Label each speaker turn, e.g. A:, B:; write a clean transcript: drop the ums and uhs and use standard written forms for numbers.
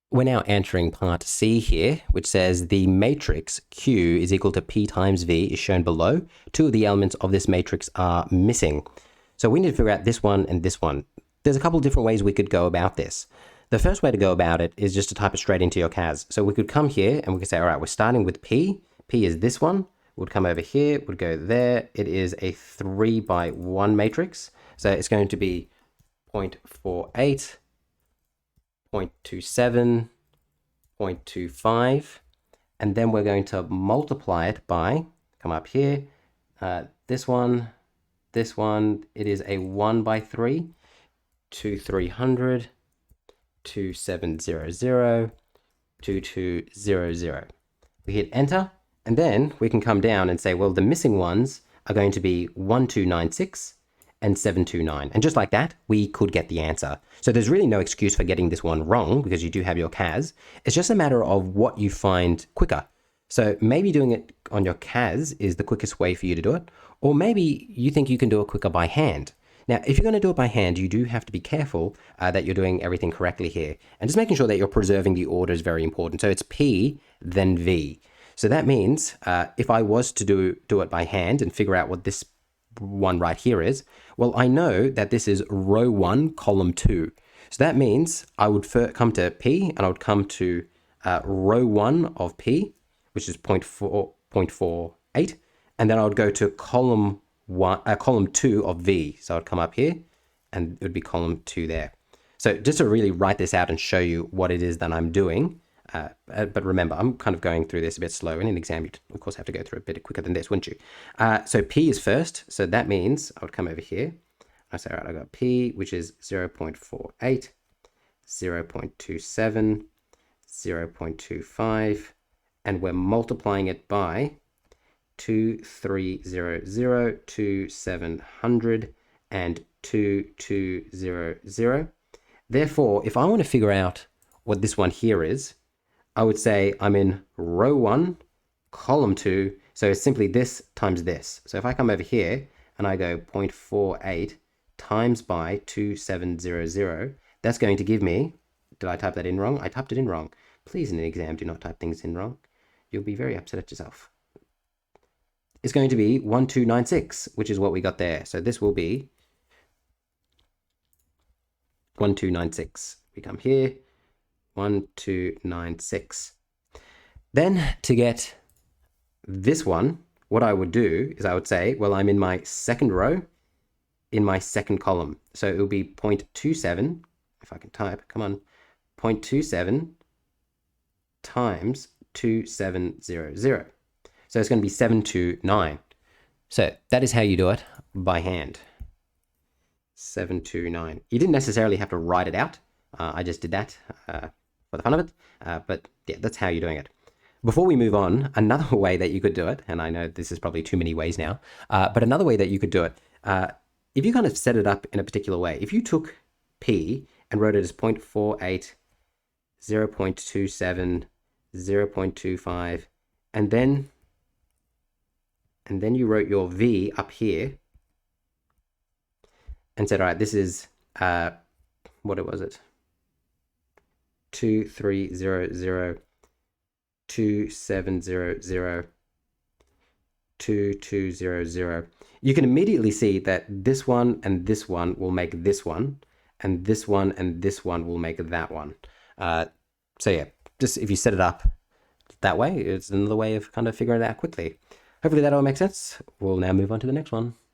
A: We're now entering part C here, which says the matrix Q is equal to P times V is shown below. Two of the elements of this matrix are missing. So we need to figure out this one and this one. There's a couple of different ways we could go about this. The first way to go about it is just to type it straight into your CAS. So we could come here and we could say, all right, we're starting with P. P is this one. Would come over here, would go there. It is a 3 by 1 matrix. So it's going to be 0.48, 0.27, 0.25, and then we're going to multiply it by, come up here, this one, it is a 1 by 3, 2300, 2700, 2200. We hit enter, and then we can come down and say, well, the missing ones are going to be 1296 and 729. And just like that, we could get the answer. So there's really no excuse for getting this one wrong because you do have your CAS. It's just a matter of what you find quicker. So maybe doing it on your CAS is the quickest way for you to do it, or maybe you think you can do it quicker by hand. Now, if you're going to do it by hand, you do have to be careful that you're doing everything correctly here. And just making sure that you're preserving the order is very important. So it's P, then V. So that means if I was to do it by hand and figure out what this one right here is, well, I know that this is row 1, column 2. So that means I would come to P and I would come to row 1 of P, which is 0.48, and then I would go to column 2 of V. So I'd come up here and it would be column 2 there. So just to really write this out and show you what it is that I'm doing, but remember, I'm kind of going through this a bit slow. In an exam, you'd of course have to go through a bit quicker than this, wouldn't you? So P is first. So that means I would come over here. I say, all right, I got P, which is 0.48, 0.27, 0.25, and we're multiplying it by 2300, 2700, and 2200. Therefore, if I want to figure out what this one here is, I would say I'm in row 1, column 2, so it's simply this times this. So if I come over here and I go 0.48 times by 2700, that's going to give me, did I type that in wrong? I typed it in wrong. Please, in an exam, do not type things in wrong. You'll be very upset at yourself. It's going to be 1296, which is what we got there. So this will be 1296. We come here, 1296. Then to get this one, what I would do is I would say, well, I'm in my second row, in my second column. So it will be 0.27, if I can type, come on, 0.27 times 2700. So it's going to be 729. So that is how you do it by hand. 729. You didn't necessarily have to write it out. I just did that for the fun of it. But yeah, that's how you're doing it. Before we move on, another way that you could do it, and I know this is probably too many ways now, but another way that you could do it, if you kind of set it up in a particular way, if you took P and wrote it as 0.48, 0.27, 0.25, and then you wrote your V up here and said, all right, this is, what was it? 2300, 2700, 2200. You can immediately see that this one and this one will make this one, and this one and this one will make that one. So yeah, just if you set it up that way, it's another way of kind of figuring it out quickly. Hopefully that all makes sense. We'll now move on to the next one.